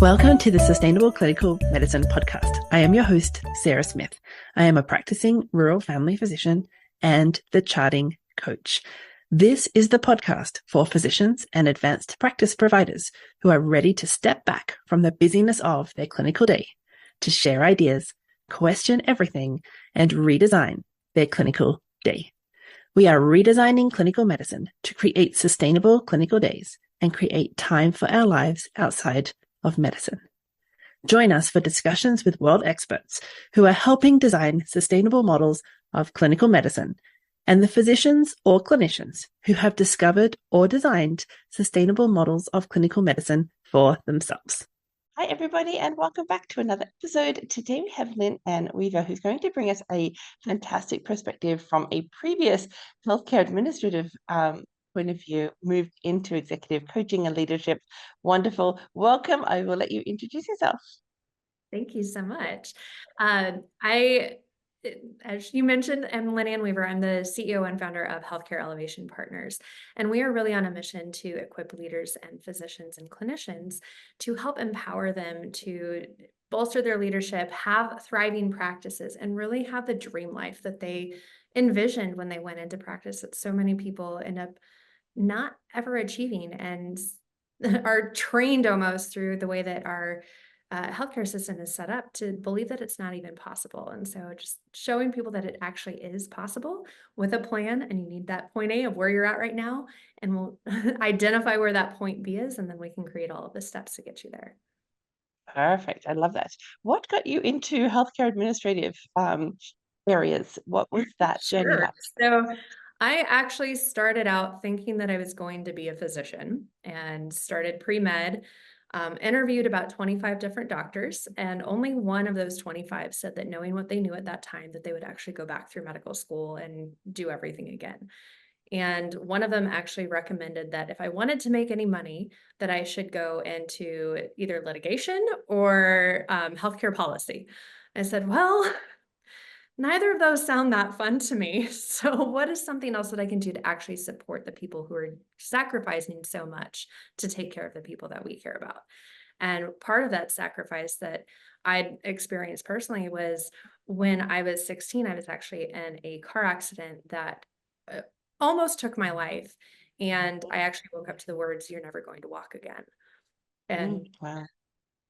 Welcome to the Sustainable Clinical Medicine podcast. I am your host, Sarah Smith. I am a practicing rural family physician and the charting coach. This is the podcast for physicians and advanced practice providers who are ready to step back from the busyness of their clinical day to share ideas, question everything, and redesign their clinical day. We are redesigning clinical medicine to create sustainable clinical days and create time for our lives outside of medicine. Join us for discussions with world experts who are helping design sustainable models of clinical medicine and the physicians or clinicians who have discovered or designed sustainable models of clinical medicine for themselves. Hi, everybody, and welcome back to another episode. Today we have LynAnn Weaver, who's going to bring us a fantastic perspective from a previous healthcare administrative point of view, moved into executive coaching and leadership. Wonderful. Welcome. I will let you introduce yourself. Thank you so much. As you mentioned, I'm LynAnn Weaver. I'm the CEO and founder of Healthcare Elevation Partners, and we are really on a mission to equip leaders and physicians and clinicians to help empower them to bolster their leadership, have thriving practices, and really have the dream life that they envisioned when they went into practice that so many people end up not ever achieving and are trained almost through the way that our healthcare system is set up to believe that it's not even possible. And so just showing people that it actually is possible with a plan, and you need that point A of where you're at right now, and we'll identify where that point B is, and then we can create all of the steps to get you there. Perfect. I love that. What got you into healthcare administrative areas? What was that journey like? So I actually started out thinking that I was going to be a physician and started pre-med, interviewed about 25 different doctors, and only one of those 25 said that knowing what they knew at that time, that they would actually go back through medical school and do everything again. And one of them actually recommended that if I wanted to make any money, that I should go into either litigation or healthcare policy. I said, well, neither of those sound that fun to me. So what is something else that I can do to actually support the people who are sacrificing so much to take care of the people that we care about? And part of that sacrifice that I'd experienced personally was when I was 16, I was actually in a car accident that almost took my life. And I actually woke up to the words, "You're never going to walk again." And Wow.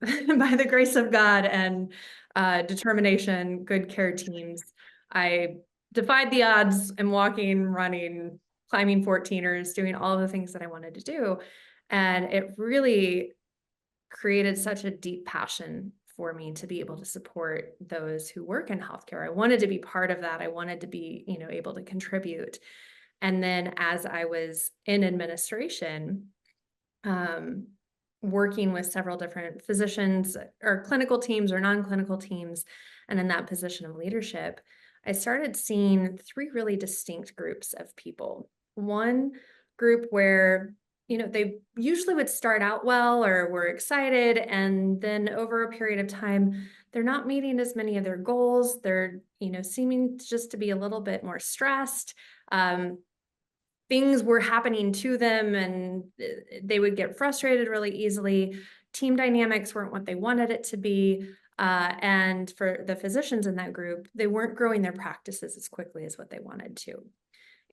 by the grace of God and determination, good care teams, I defied the odds and walking, running, climbing 14ers, doing all the things that I wanted to do. And it really created such a deep passion for me to be able to support those who work in healthcare. I wanted to be part of that. I wanted to be, able to contribute. And then as I was in administration, working with several different physicians or clinical teams or non-clinical teams, and in that position of leadership, I started seeing three really distinct groups of people. One group where, they usually would start out well or were excited, and then over a period of time, they're not meeting as many of their goals. They're, seeming just to be a little bit more stressed. Things were happening to them and they would get frustrated really easily. Team dynamics weren't what they wanted it to be. And for the physicians in that group, they weren't growing their practices as quickly as what they wanted to.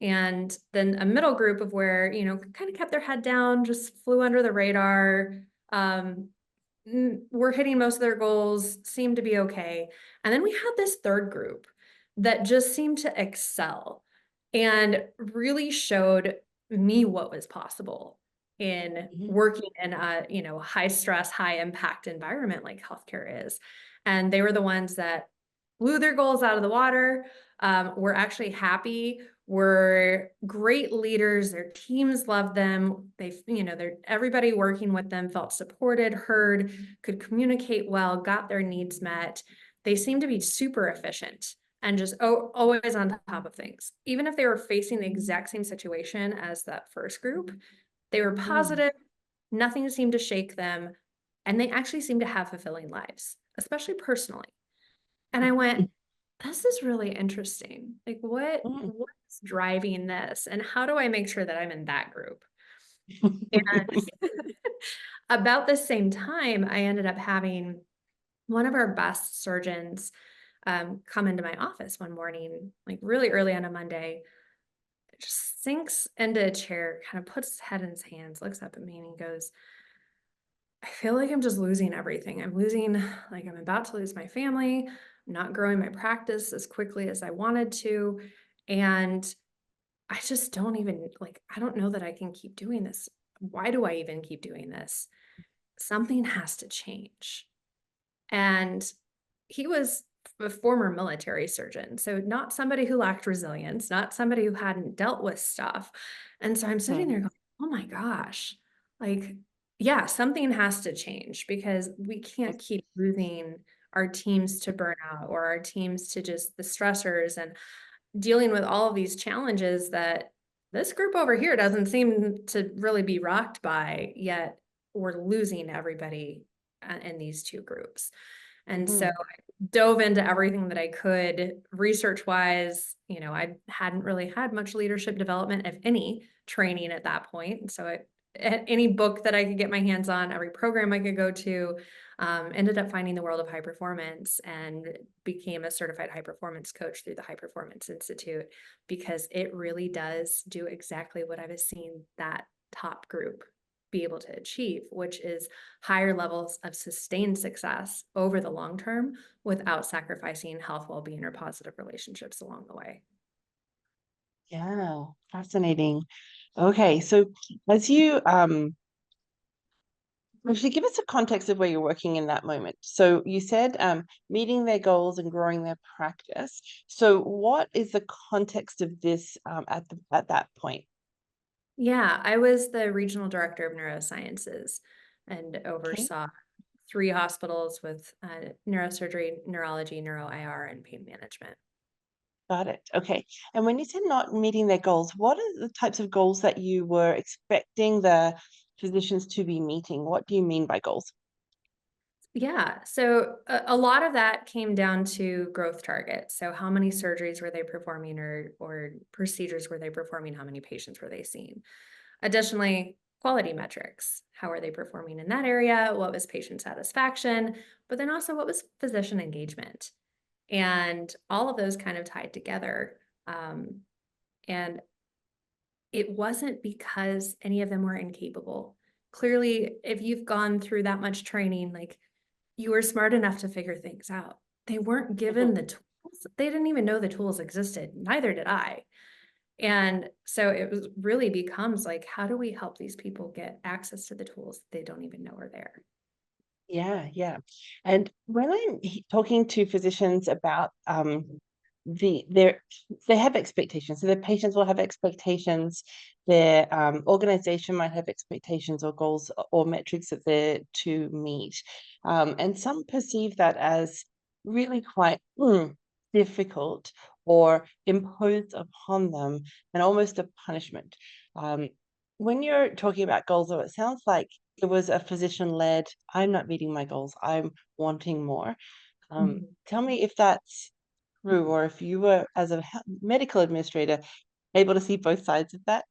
And then a middle group of where, kind of kept their head down, just flew under the radar, were hitting most of their goals, seemed to be okay. And then we had this third group that just seemed to excel and really showed me what was possible in working in a, high stress, high impact environment like healthcare is. And they were the ones that blew their goals out of the water, were actually happy, were great leaders. Their teams loved them. Everybody working with them felt supported, heard, could communicate well, got their needs met. They seemed to be super efficient and just always on top of things. Even if they were facing the exact same situation as that first group, they were positive, nothing seemed to shake them, and they actually seemed to have fulfilling lives, especially personally. And I went, this is really interesting. Like what's driving this? And how do I make sure that I'm in that group? And about the same time, I ended up having one of our best surgeons come into my office one morning, like really early on a Monday, just sinks into a chair, kind of puts his head in his hands, looks up at me, and he goes, I feel like I'm just losing everything. Like I'm about to lose my family. I'm not growing my practice as quickly as I wanted to. And I just don't even like, I don't know that I can keep doing this. Why do I even keep doing this? Something has to change. And he was a former military surgeon, so not somebody who lacked resilience, not somebody who hadn't dealt with stuff. And so I'm sitting Mm, there going, oh my gosh, like, yeah, something has to change because we can't keep losing our teams to burnout or our teams to just the stressors and dealing with all of these challenges that this group over here doesn't seem to really be rocked by, yet we're losing everybody in these two groups. And so mhm. I dove into everything that I could research wise. I hadn't really had much leadership development, if any, training at that point. And so any book that I could get my hands on, every program I could go to, ended up finding the world of high performance and became a certified high performance coach through the High Performance Institute, because it really does do exactly what I was seeing that top group be able to achieve, which is higher levels of sustained success over the long term without sacrificing health, well-being, or positive relationships along the way. Yeah, fascinating. Okay, so as you actually give us a context of where you're working in that moment. So you said meeting their goals and growing their practice. So what is the context of this at that point? Yeah, I was the regional director of neurosciences and Okay, oversaw 3 hospitals with neurosurgery, neurology, neuro IR, and pain management. got it. Okay. And when you said not meeting their goals, what are the types of goals that you were expecting the physicians to be meeting? What do you mean by goals? Yeah, so a lot of that came down to growth targets. So how many surgeries were they performing or procedures were they performing? How many patients were they seeing? Additionally, quality metrics. How are they performing in that area? What was patient satisfaction? But then also what was physician engagement? And all of those kind of tied together. And it wasn't because any of them were incapable. Clearly, if you've gone through that much training, like you were smart enough to figure things out. They weren't given Mhm. the tools. They didn't even know the tools existed. Neither did I. And so it was really becomes like, how do we help these people get access to the tools they don't even know are there? Yeah, yeah. And when I'm talking to physicians about their they have expectations. So their patients will have expectations, their organization might have expectations or goals or metrics that they're to meet. And some perceive that as really quite difficult or imposed upon them and almost a punishment. Um, when you're talking about goals, though, it sounds like it was a physician-led, I'm not meeting my goals, I'm wanting more. Mhm. Tell me if that's true, or if you were, as a medical administrator, able to see both sides of that.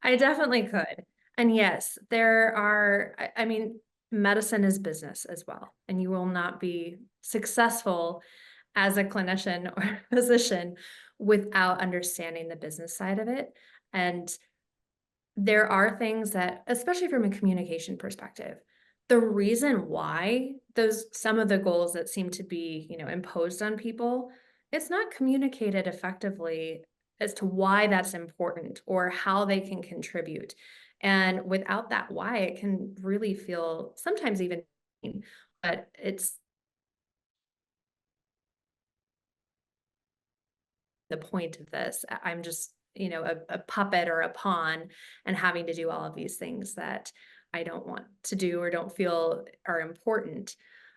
I definitely could. And yes, there are, I mean, medicine is business as well. And you will not be successful as a clinician or physician without understanding the business side of it. And there are things that, especially from a communication perspective, the reason why those some of the goals that seem to be, imposed on people, it's not communicated effectively as to why that's important or how they can contribute. And without that why, it can really feel sometimes even, but it's the point of this. I'm just, a puppet or a pawn and having to do all of these things that I don't want to do or don't feel are important.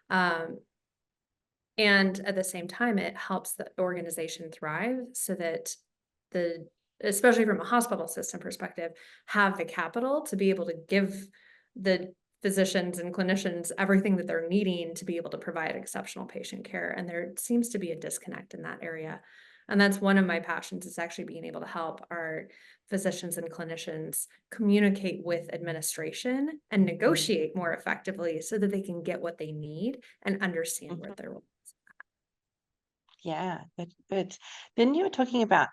Um, and at the same time, it helps the organization thrive so that the, especially from a hospital system perspective, have the capital to be able to give the physicians and clinicians everything that they're needing to be able to provide exceptional patient care. And there seems to be a disconnect in that area. And that's one of my passions, is actually being able to help our physicians and clinicians communicate with administration and negotiate more effectively so that they can get what they need and understand where their role is. Yeah, good. Then you were talking about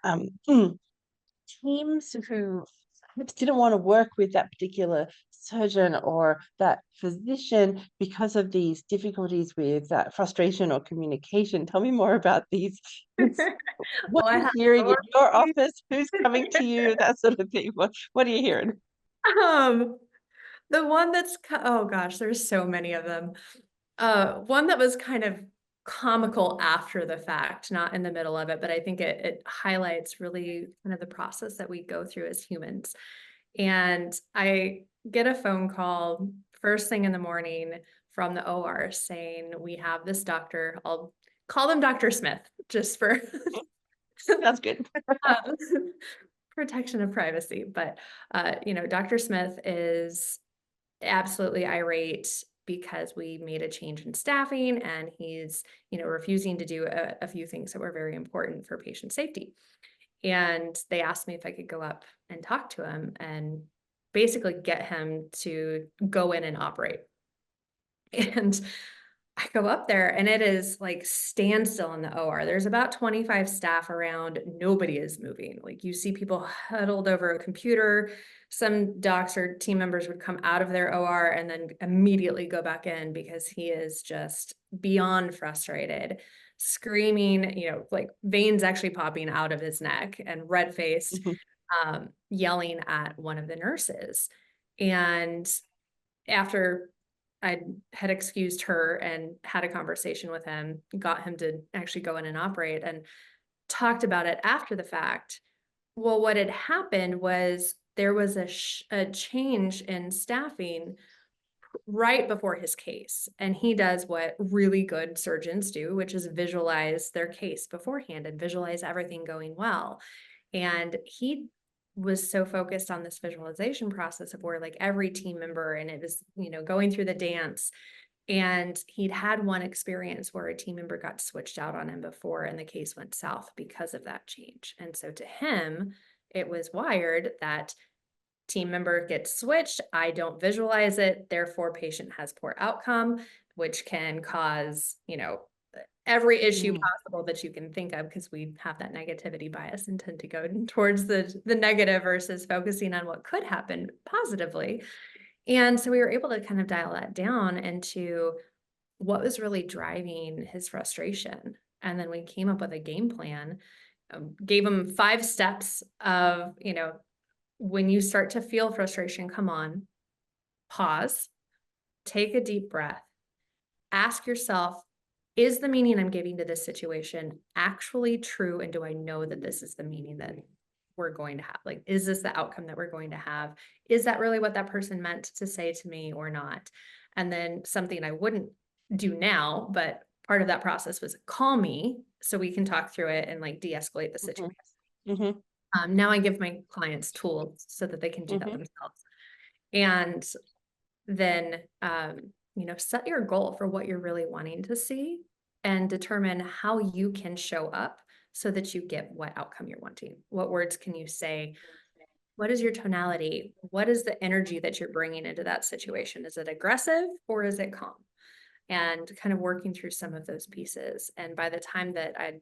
teams who perhaps didn't want to work with that particular surgeon or that physician because of these difficulties with frustration or communication. Tell me more about these. What Oh, are I you have hearing in so your many. office? Who's coming to you? That sort of thing. What are you hearing? Um, the one that's, oh gosh, there's so many of them. One that was kind of comical after the fact, not in the middle of it, but I think it highlights really kind of the process that we go through as humans. And I get a phone call first thing in the morning from the OR saying, we have this doctor, I'll call them Dr. Smith, just for That's good. um, protection of privacy. But, Dr. Smith is absolutely irate because we made a change in staffing, and he's, refusing to do a few things that were very important for patient safety. And they asked me if I could go up and talk to him and basically get him to go in and operate. And I go up there, and it is like standstill in the OR. There's about 25 staff around. Nobody is moving. Like, you see people huddled over a computer. Some docs or team members would come out of their OR and then immediately go back in because he is just beyond frustrated, screaming, like veins actually popping out of his neck, and red faced, yelling at one of the nurses. And after I had excused her and had a conversation with him, got him to actually go in and operate, and talked about it after the fact. Well, what had happened was there was a change in staffing right before his case. And he does what really good surgeons do, which is visualize their case beforehand and visualize everything going well. And he was so focused on this visualization process of where, like, every team member, and it was, going through the dance. And he'd had one experience where a team member got switched out on him before, and the case went south because of that change. And so to him, it was wired that team member gets switched, I don't visualize it, therefore patient has poor outcome, which can cause, every issue possible that you can think of, because we have that negativity bias and tend to go towards the negative versus focusing on what could happen positively. And so we were able to kind of dial that down into what was really driving his frustration. And then we came up with a game plan, gave him 5 steps of, when you start to feel frustration come on, pause, take a deep breath, ask yourself, is the meaning I'm giving to this situation actually true? And do I know that this is the meaning that we're going to have? Like, is this the outcome that we're going to have? Is that really what that person meant to say to me or not? And then something I wouldn't do now, but part of that process was call me so we can talk through it and like de-escalate the situation. Mm-hmm. Now I give my clients tools so that they can do that themselves. And then, set your goal for what you're really wanting to see and determine how you can show up so that you get what outcome you're wanting. What words can you say? What is your tonality? What is the energy that you're bringing into that situation? Is it aggressive or is it calm? And kind of working through some of those pieces. And by the time that I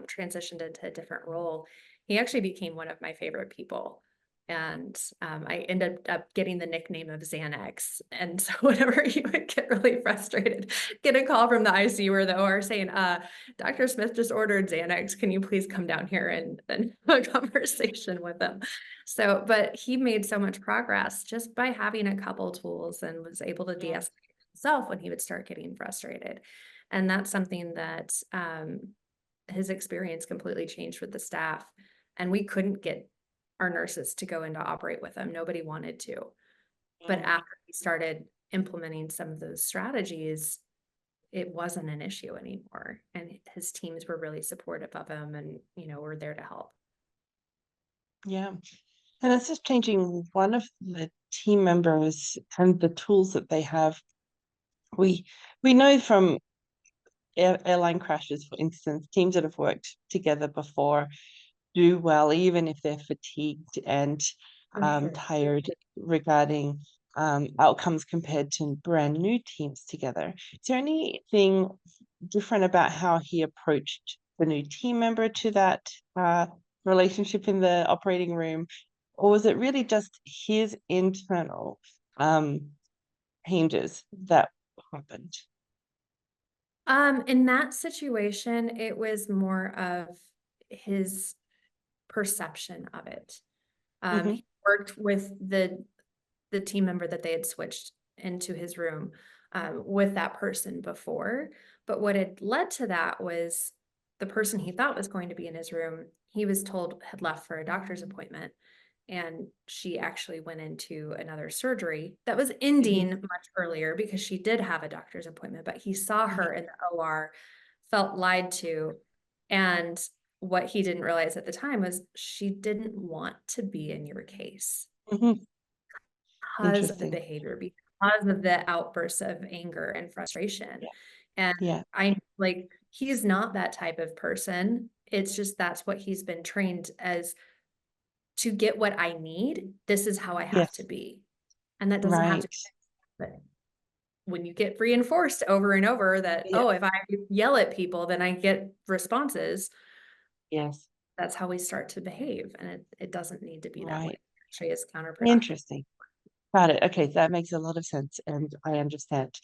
transitioned into a different role, he actually became one of my favorite people. And I ended up getting the nickname of Xanax. And so whenever he would get really frustrated, get a call from the ICU or the OR saying, Dr. Smith just ordered Xanax. Can you please come down here and have a conversation with him? So, but he made so much progress just by having a couple tools, and was able to de-escalate himself when he would start getting frustrated. And that's something that his experience completely changed with the staff. And we couldn't get our nurses to go in to operate with him. Nobody wanted to. But after he started implementing some of those strategies, it wasn't an issue anymore. And his teams were really supportive of him and, were there to help. Yeah. And it's just changing one of the team members and the tools that they have. We know from airline crashes, for instance, teams that have worked together before do well, even if they're fatigued and For sure. tired regarding outcomes compared to brand new teams together. Is there anything different about how he approached the new team member to that relationship in the operating room? Or was it really just his internal changes that happened? In that situation, it was more of his perception of it. Hmm. He worked with the team member that they had switched into his room with that person before. But what had led to that was the person he thought was going to be in his room, he was told had left for a doctor's appointment. And she actually went into another surgery that was ending Hmm. much earlier because she did have a doctor's appointment, but he saw her Hmm. in the OR, felt lied to. And what he didn't realize at the time was she didn't want to be in your case Hmm. because of the Interesting. behavior, because of the outbursts of anger and frustration. Yeah. And Yeah. I like, he's not that type of person. It's just that's what he's been trained as to get what I need. This is how I have to Yes. be. And that doesn't have to Right. be, but when you get reinforced over and over that, Yeah. oh, if I yell at people, then I get responses, Yes. that's how we start to behave. And it doesn't need to be that way. Right. It actually is counterproductive. Interesting. Got it. Okay, that makes a lot of sense, and I understand.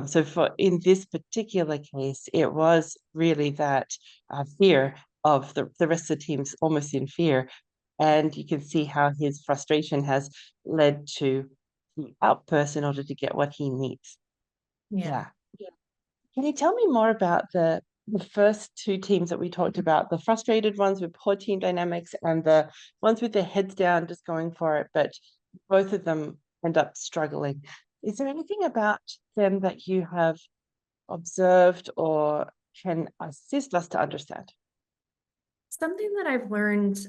So for in this particular case, it was really that fear of the rest of the team's almost in fear, and you can see how his frustration has led to the outburst in order to get what he needs. Yeah. Yeah. Can you tell me more about the first two teams that we talked about, the frustrated ones with poor team dynamics and the ones with their heads down just going for it, but both of them end up struggling. Is there anything about them that you have observed or can assist us to understand? Something that I've learned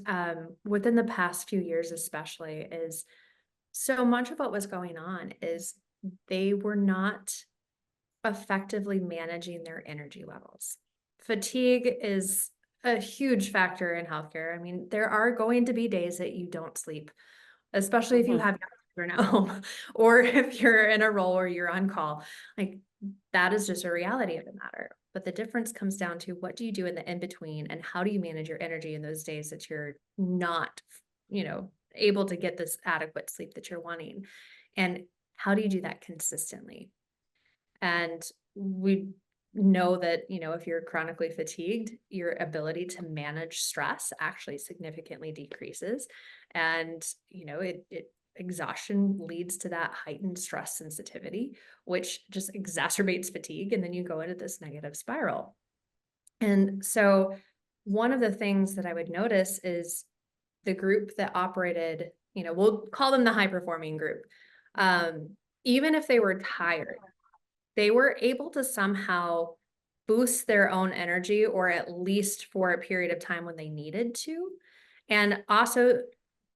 within the past few years, especially, is so much of what was going on is they were not effectively managing their energy levels. Fatigue is a huge factor in healthcare. I mean, there are going to be days that you don't sleep, especially if you Mhm. have children at home or if you're in a role where you're on call. Like that is just a reality of the matter. But the difference comes down to what do you do in the in between and how do you manage your energy in those days that you're not, able to get this adequate sleep that you're wanting. And how do you do that consistently? And we know that, if you're chronically fatigued, your ability to manage stress actually significantly decreases. And, it exhaustion leads to that heightened stress sensitivity, which just exacerbates fatigue. And then you go into this negative spiral. And so one of the things that I would notice is the group that operated, we'll call them the high performing group. Even if they were tired, they were able to somehow boost their own energy, or at least for a period of time when they needed to. And also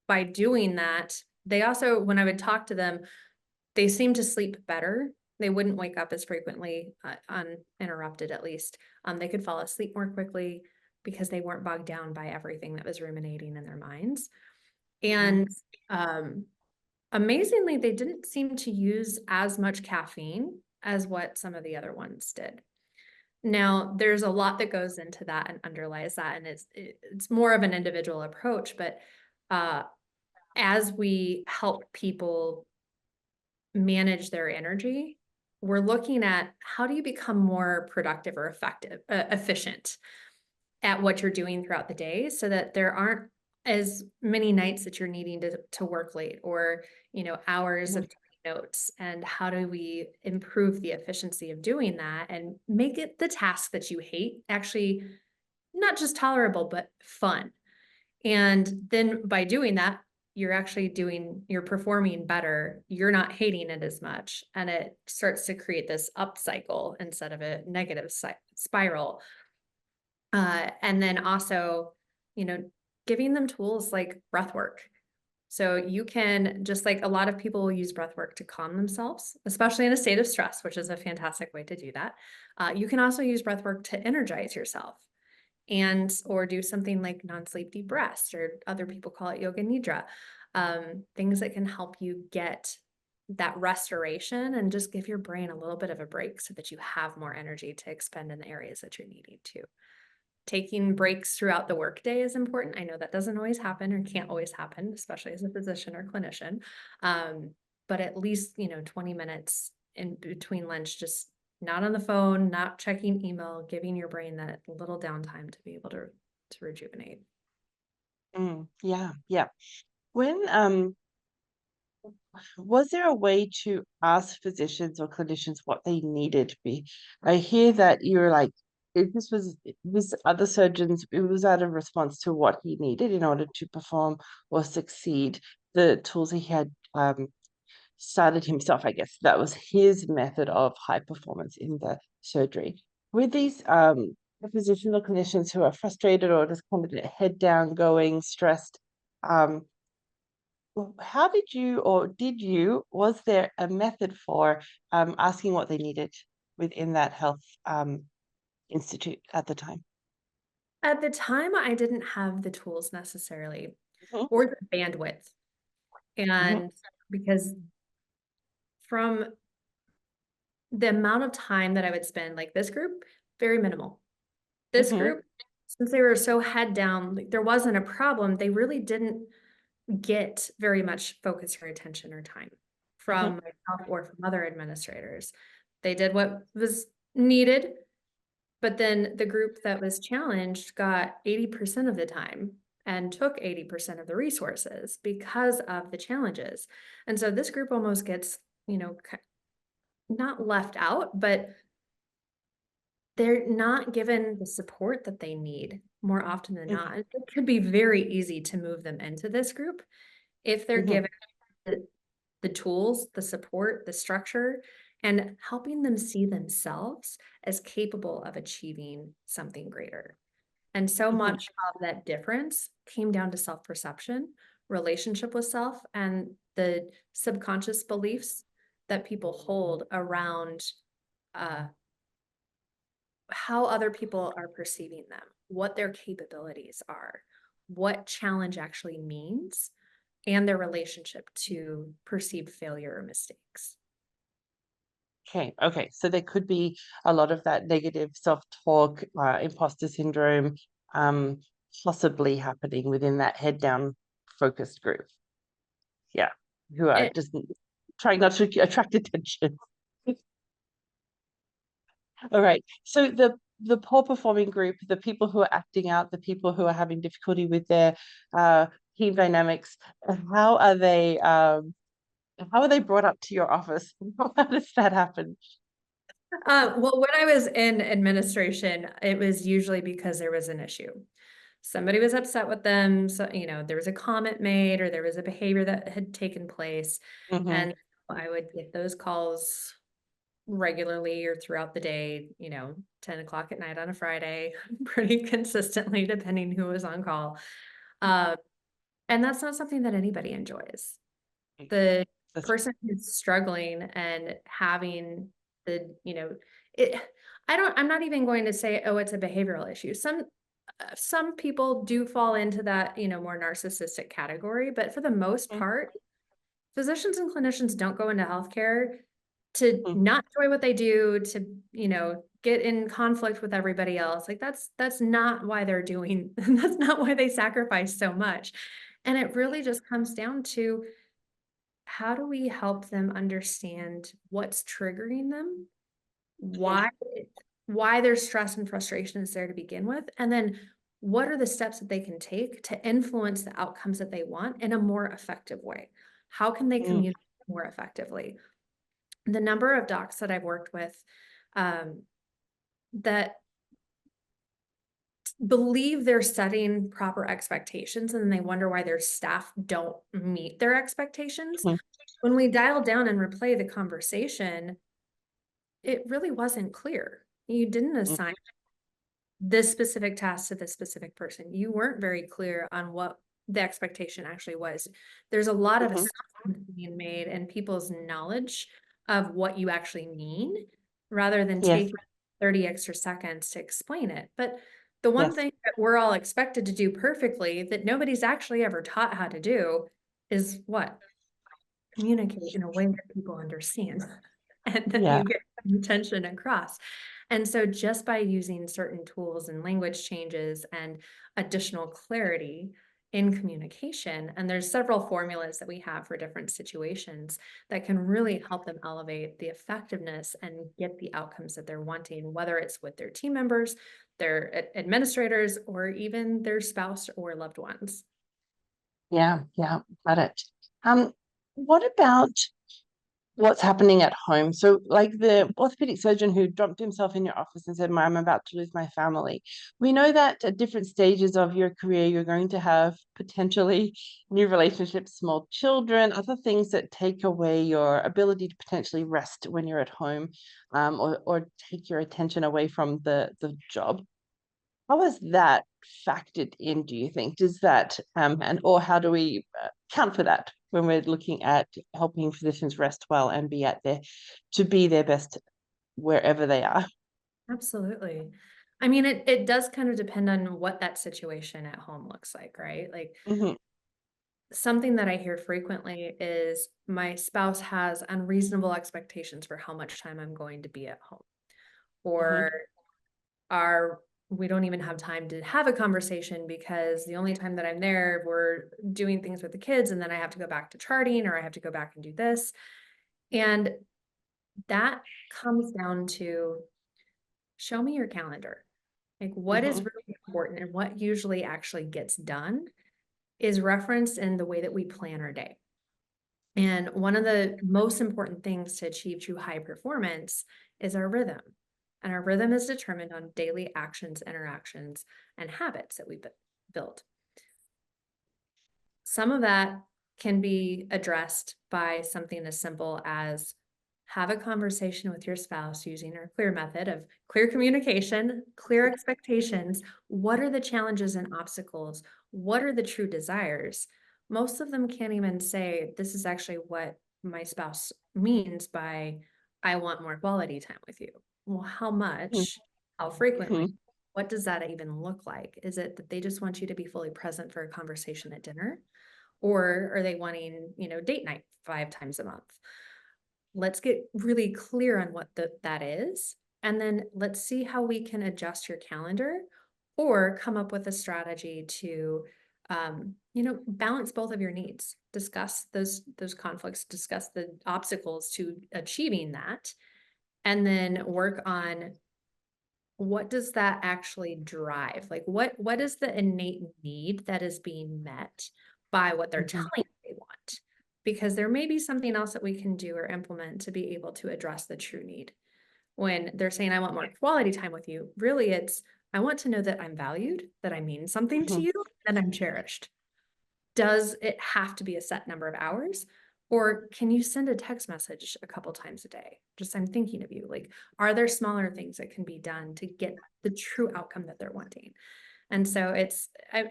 by doing that, they also, when I would talk to them, they seemed to sleep better. They wouldn't wake up as frequently, uninterrupted at least. They could fall asleep more quickly because they weren't bogged down by everything that was ruminating in their minds. Mhm. And amazingly, they didn't seem to use as much caffeine as what some of the other ones did. Now, there's a lot that goes into that and underlies that, and it's more of an individual approach. But uh, as we help people manage their energy, we're looking at how do you become more productive or effective, efficient at what you're doing throughout the day so that there aren't as many nights that you're needing to work late or, hours of Mhm. taking notes. And how do we improve the efficiency of doing that and make it the task that you hate actually not just tolerable, but fun? And then by doing that, you're performing better. You're not hating it as much. And it starts to create this up cycle instead of a negative spiral. And then also, you know, giving them tools like breath work. So you can, just like a lot of people will use breath work to calm themselves, especially in a state of stress, which is a fantastic way to do that. You can also use breath work to energize yourself or do something like non-sleep deep rest, or other people call it yoga nidra. Things that can help you get that restoration and just give your brain a little bit of a break so that you have more energy to expend in the areas that you're needing to. Taking breaks throughout the workday is important. I know that doesn't always happen or can't always happen, especially as a physician or clinician. But at least, 20 minutes in between lunch, just not on the phone, not checking email, giving your brain that little downtime to be able to rejuvenate. Yeah, yeah. When was there a way to ask physicians or clinicians what they needed? I hear that you're like, this other surgeons, it was out of response to what he needed in order to perform or succeed. The tools he had started himself, I guess. That was his method of high performance in the surgery. With these physicians or clinicians who are frustrated or just kind of head down going, stressed, how did you, or was there a method for asking what they needed within that health institute at the time? At the time, I didn't have the tools necessarily Mhm, or the bandwidth. mhm, And because from the amount of time that I would spend, like this group, very minimal. This mhm, group, since they were so head down, like there wasn't a problem, they really didn't get very much focus or attention or time mhm, from myself or from other administrators. They did what was needed, but then the group that was challenged got 80% of the time and took 80% of the resources because of the challenges. And so this group almost gets, not left out, but they're not given the support that they need more often than not. It could be very easy to move them into this group if they're mhm, given the tools, the support, the structure, and helping them see themselves as capable of achieving something greater. And so mhm, much of that difference came down to self-perception, relationship with self, and the subconscious beliefs that people hold around uh, how other people are perceiving them, what their capabilities are, what challenge actually means, and their relationship to perceived failure or mistakes. Okay, okay. So there could be a lot of that negative self-talk, imposter syndrome, um, possibly happening within that head down focused group. Yeah, who are It, just trying not to attract attention. All right. So the poor performing group, the people who are acting out, the people who are having difficulty with their uh, team dynamics, how are they? How are they brought up to your office? How does that happen? well, when I was in administration, it was usually because there was an issue. Somebody was upset with them. So, there was a comment made or there was a behavior that had taken place. Hmm. And I would get those calls regularly or throughout the day, 10 o'clock at night on a Friday, pretty consistently, depending who was on call. Uh, and that's not something that anybody enjoys. The That's person who's struggling and having it, I'm not even going to say, oh, it's a behavioral issue. Some people do fall into that, more narcissistic category, but for the most right. part, physicians and clinicians don't go into healthcare to Mhm, not enjoy what they do, to, get in conflict with everybody else. Like that's not why they're doing, that's not why they sacrifice so much. And it really just comes down to how do we help them understand what's triggering them, mhm, why why their stress and frustration is there to begin with, and then what are the steps that they can take to influence the outcomes that they want in a more effective way? How can they mhm, communicate more effectively? The number of docs that I've worked with um, that believe they're setting proper expectations and they wonder why their staff don't meet their expectations. mhm, When we dial down and replay the conversation, it really wasn't clear. You didn't mhm, assign this specific task to this specific person. You weren't very clear on what the expectation actually was. There's a lot of Hmm. assumptions being made and people's knowledge of what you actually mean, rather than Yes. taking 30 extra seconds to explain it. But the one Yes. thing that we're all expected to do perfectly that nobody's actually ever taught how to do is what? Communicate in a way that people understand and that Yeah. you get intention across. And so just by using certain tools and language changes and additional clarity in communication, and there's several formulas that we have for different situations that can really help them elevate the effectiveness and get the outcomes that they're wanting, whether it's with their team members, their administrators, or even their spouse or loved ones. Yeah. Yeah. Got it. Um, what about what's happening at home? So, like the orthopedic surgeon who dropped himself in your office and said, I'm about to lose my family. We know that at different stages of your career, you're going to have potentially new relationships, small children, other things that take away your ability to potentially rest when you're at home, or take your attention away from the job. How is that factored in, do you think? Does that, and or how do we account for that when we're looking at helping physicians rest well and be at their, to be their best wherever they are? Absolutely. I mean, it does kind of depend on what that situation at home looks like, right? Like Hmm. something that I hear frequently is my spouse has unreasonable expectations for how much time I'm going to be at home, or Hmm. are we don't even have time to have a conversation because the only time that I'm there, we're doing things with the kids, and then I have to go back to charting, or I have to go back and do this. And that comes down to show me your calendar. Like what is Hmm. really important and what usually actually gets done is referenced in the way that we plan our day. And one of the most important things to achieve true high performance is our rhythm. And our rhythm is determined on daily actions, interactions, and habits that we build. Some of that can be addressed by something as simple as have a conversation with your spouse using our clear method of clear communication, clear expectations. What are the challenges and obstacles? What are the true desires? Most of them can't even say, this is actually what my spouse means by, I want more quality time with you. Well, how much? How frequently? Hmm. What does that even look like? Is it that they just want you to be fully present for a conversation at dinner? Or are they wanting, date night 5 times a month? Let's get really clear on what that is. And then let's see how we can adjust your calendar or come up with a strategy to, balance both of your needs, discuss those conflicts, discuss the obstacles to achieving that, and then work on what does that actually drive? Like what is the innate need that is being met by what they're telling Hmm. you they want? Because there may be something else that we can do or implement to be able to address the true need. When they're saying, I want more quality time with you, really it's, I want to know that I'm valued, that I mean something to Hmm. you, and I'm cherished. Does it have to be a set number of hours? Or can you send a text message a couple times a day? Just, I'm thinking of you. Like, are there smaller things that can be done to get the true outcome that they're wanting? And so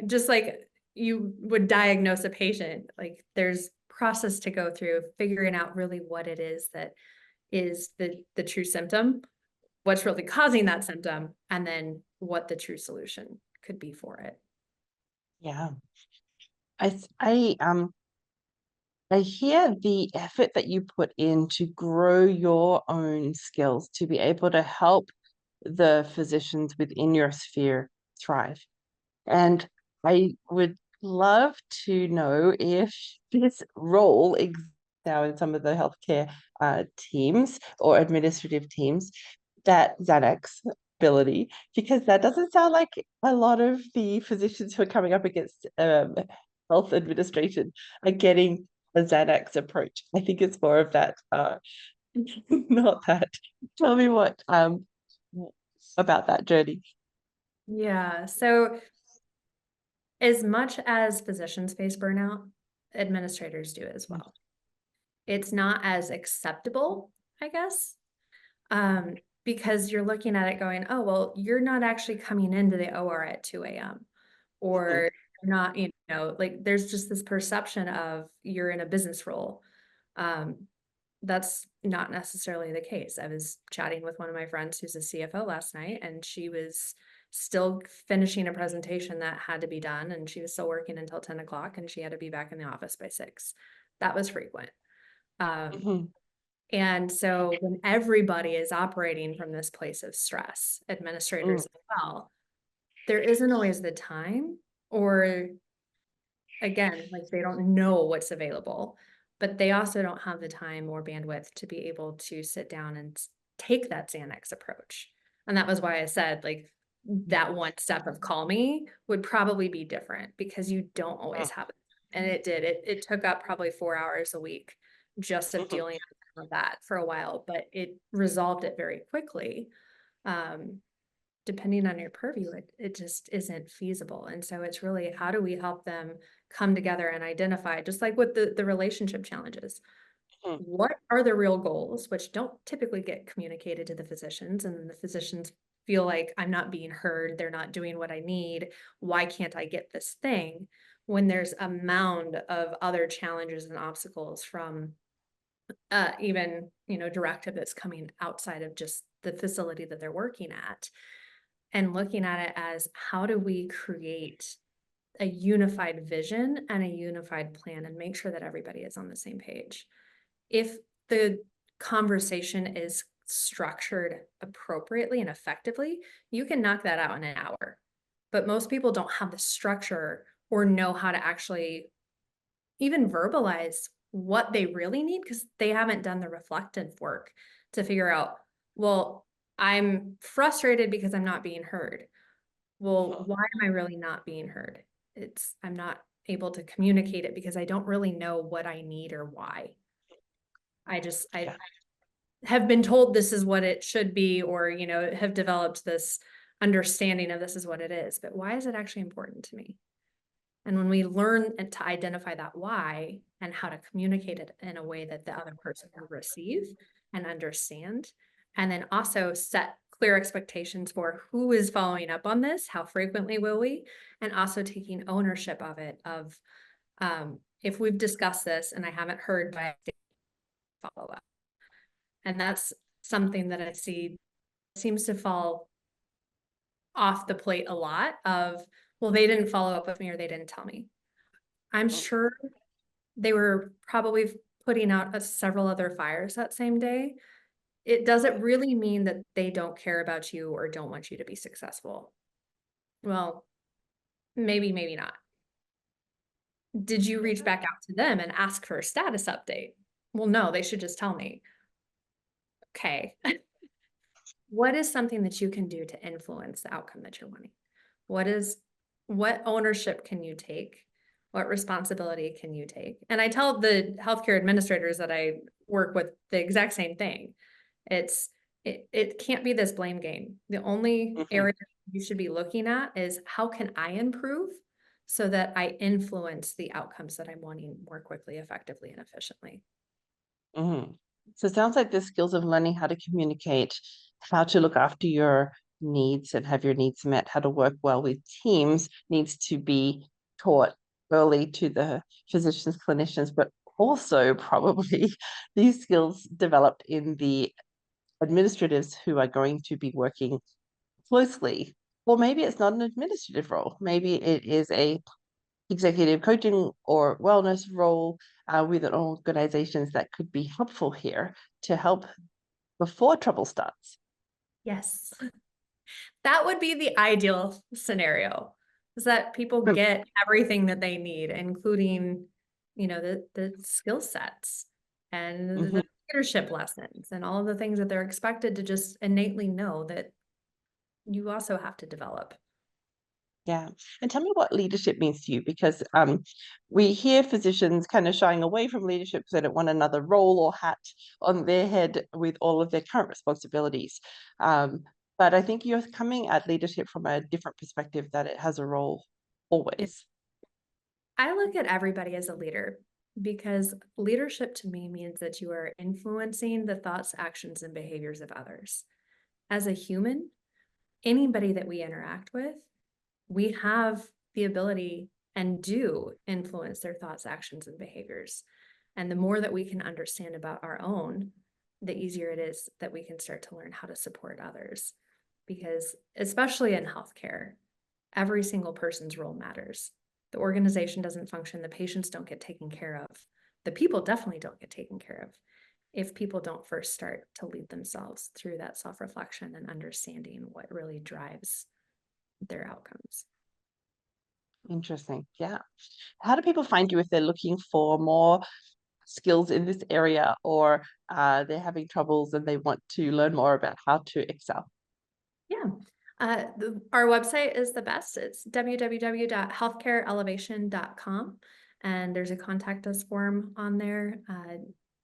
just like you would diagnose a patient, like there's process to go through figuring out really what it is that is the true symptom, what's really causing that symptom, and then what the true solution could be for it. Yeah. I hear the effort that you put in to grow your own skills to be able to help the physicians within your sphere thrive. And I would love to know if this role exists now in some of the healthcare teams or administrative teams, that Xanax ability, because that doesn't sound like a lot of the physicians who are coming up against health administration are getting a Xanax approach. I think it's more of that, not that. Tell me what about that journey. Yeah. So as much as physicians face burnout, administrators do as well. It's not as acceptable, I guess, because you're looking at it going, oh, well, you're not actually coming into the OR at 2 a.m. Mhm. or not, like there's just this perception of you're in a business role. That's not necessarily the case. I was chatting with one of my friends who's a CFO last night, and she was still finishing a presentation that had to be done, and she was still working until 10 o'clock, and she had to be back in the office by 6. That was frequent. Mhm. And so when everybody is operating from this place of stress, Mm. administrators as well, there isn't always the time, or again, like they don't know what's available, but they also don't have the time or bandwidth to be able to sit down and take that Xanax approach. And that was why I said, like, that one step of call me would probably be different, because you don't always have it. And it did. It took up probably 4 hours a week just of Mhm. dealing with that for a while, but it resolved it very quickly. Um, Depending on your purview, it just isn't feasible. And so it's really, how do we help them come together and identify, just like with the relationship challenges, Mhm. what are the real goals, which don't typically get communicated to the physicians, and the physicians feel like, I'm not being heard, they're not doing what I need, why can't I get this thing, when there's a mound of other challenges and obstacles from even directive that's coming outside of just the facility that they're working at, and looking at it as, how do we create a unified vision and a unified plan and make sure that everybody is on the same page. If the conversation is structured appropriately and effectively, you can knock that out in an hour. But most people don't have the structure or know how to actually even verbalize what they really need, because they haven't done the reflective work to figure out, well, I'm frustrated because I'm not being heard. Well, Mhm. why am I really not being heard? I'm not able to communicate it because I don't really know what I need or why. I Yeah. have been told this is what it should be, or, have developed this understanding of this is what it is, but why is it actually important to me? And when we learn to identify that why and how to communicate it in a way that the other person will receive and understand, and then also set clear expectations for who is following up on this, how frequently will we, and also taking ownership of it, of if we've discussed this and I haven't heard by follow up. And that's something that I see seems to fall off the plate a lot of, well, they didn't follow up with me or they didn't tell me. I'm Mhm. sure they were probably putting out several other fires that same day. It doesn't really mean that they don't care about you or don't want you to be successful. Well, maybe, maybe not. Did you reach back out to them and ask for a status update? Well, no, they should just tell me. Okay. What is something that you can do to influence the outcome that you're wanting? What ownership can you take? What responsibility can you take? And I tell the healthcare administrators that I work with the exact same thing. It can't be this blame game. The only Mhm. area you should be looking at is, how can I improve so that I influence the outcomes that I'm wanting more quickly, effectively, and efficiently. Mhm. So it sounds like the skills of learning how to communicate, how to look after your needs and have your needs met, how to work well with teams needs to be taught early to the physicians, clinicians, but also probably these skills developed in the administrators who are going to be working closely. Or maybe it's not an administrative role. Maybe it is a executive coaching or wellness role within organizations that could be helpful here to help before trouble starts. Yes. That would be the ideal scenario, is that people Mm. get everything that they need, including, the skill sets and Mhm. the leadership lessons and all of the things that they're expected to just innately know that you also have to develop. Yeah. And tell me what leadership means to you, because we hear physicians kind of shying away from leadership because they don't want another role or hat on their head with all of their current responsibilities. Um, but I think you're coming at leadership from a different perspective, that it has a role It, always. I look at everybody as a leader, because leadership to me means that you are influencing the thoughts, actions, and behaviors of others. As a human, anybody that we interact with, we have the ability and do influence their thoughts, actions, and behaviors. And the more that we can understand about our own, the easier it is that we can start to learn how to support others. Because especially in healthcare, every single person's role matters. The organization doesn't function, the patients don't get taken care of. The people definitely don't get taken care of if people don't first start to lead themselves through that self-reflection and understanding what really drives their outcomes. Interesting. Yeah. How do people find you if they're looking for more skills in this area, or they're having troubles and they want to learn more about how to excel? Yeah. Our website is the best. It's www.healthcareelevation.com. And there's a contact us form on there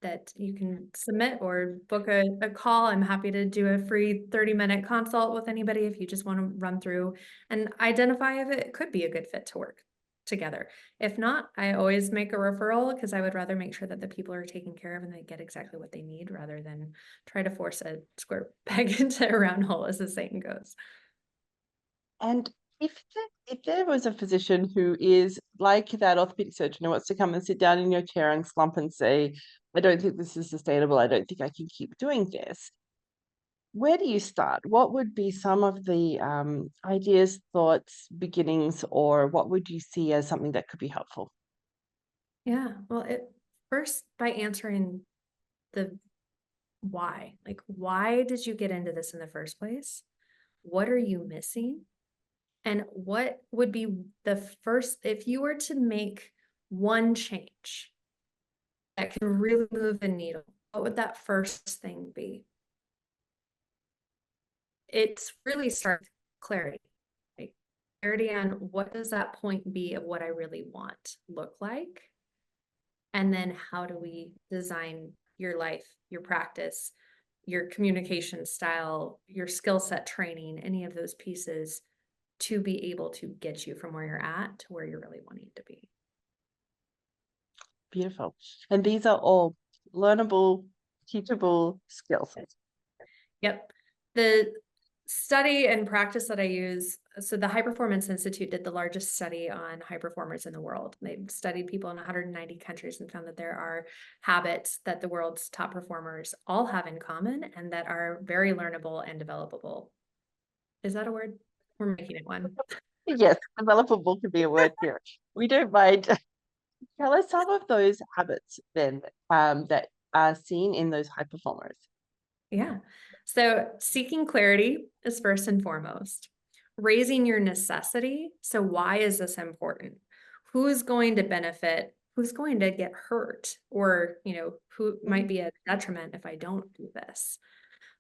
that you can submit or book a call. I'm happy to do a free 30-minute consult with anybody if you just want to run through and identify if it could be a good fit to work together. If not, I always make a referral because I would rather make sure that the people are taken care of and they get exactly what they need rather than try to force a square peg into a round hole, as the saying goes. And if there was a physician who is like that orthopedic surgeon who wants to come and sit down in your chair and slump and say, I don't think this is sustainable, I don't think I can keep doing this, where do you start? What would be some of the ideas, thoughts, beginnings, or what would you see as something that could be helpful? Yeah, well, first by answering the why. Like, why did you get into this in the first place? What are you missing? And what would be the first, if you were to make one change that could really move the needle, what would that first thing be? It's really start with clarity. Like clarity on what does that point be of what I really want look like? And then how do we design your life, your practice, your communication style, your skill set training, any of those pieces to be able to get you from where you're at to where you're really wanting to be. Beautiful. And these are all learnable, teachable skills. Yep. The study and practice that I use, so the High Performance Institute did the largest study on high performers in the world. They studied people in 190 countries and found that there are habits that the world's top performers all have in common and that are very learnable and developable. Is that a word? We're making it one. Yes, developable could be a word here. We don't mind. Tell us some of those habits then that are seen in those high performers. Yeah. So seeking clarity is first and foremost. Raising your necessity. So why is this important? Who's going to benefit? Who's going to get hurt? Or, who might be a detriment if I don't do this?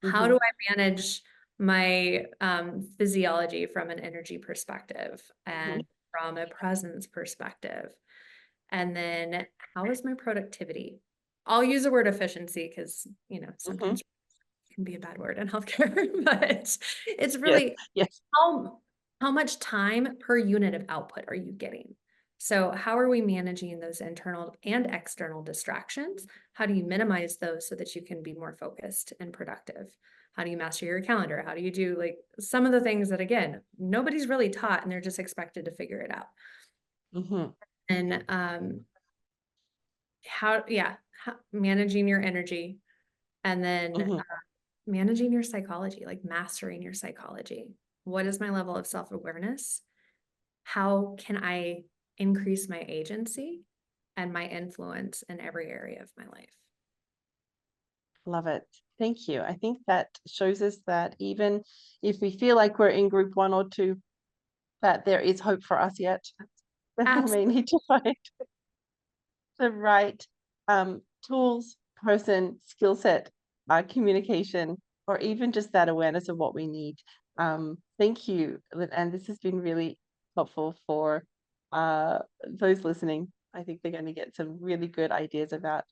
How do I manage my physiology from an energy perspective and from a presence perspective? And then how is my productivity? I'll use the word efficiency because, sometimes it can be a bad word in healthcare, but it's really yes. How much time per unit of output are you getting? So how are we managing those internal and external distractions? How do you minimize those so that you can be more focused and productive? How do you master your calendar? How do you do like some of the things that, again, nobody's really taught and they're just expected to figure it out? And managing your energy, and then managing your psychology, like mastering your psychology. What is my level of self-awareness? How can I increase my agency and my influence in every area of my life? Love it. Thank you. I think that shows us that even if we feel like we're in group 1 or 2, that there is hope for us yet. That we may need to find the right tools, person, skill set, communication, or even just that awareness of what we need. Thank you, LynAnn. This has been really helpful for those listening. I think they're going to get some really good ideas about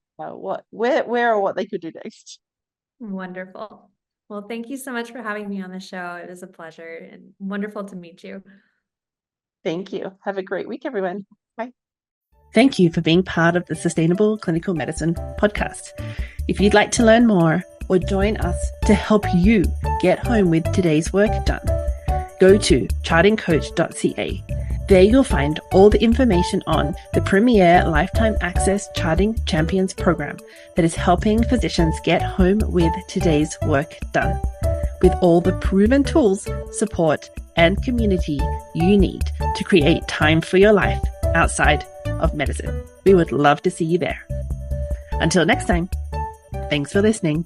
where or what they could do next. Wonderful. Well, thank you so much for having me on the show. It was a pleasure and wonderful to meet you. Thank you. Have a great week, everyone. Bye. Thank you for being part of the Sustainable Clinical Medicine podcast. If you'd like to learn more or join us to help you get home with today's work done, go to chartingcoach.ca There you'll find all the information on the premier Lifetime Access Charting Champions program that is helping physicians get home with today's work done, with all the proven tools, support, and community you need to create time for your life outside of medicine. We would love to see you there. Until next time, thanks for listening.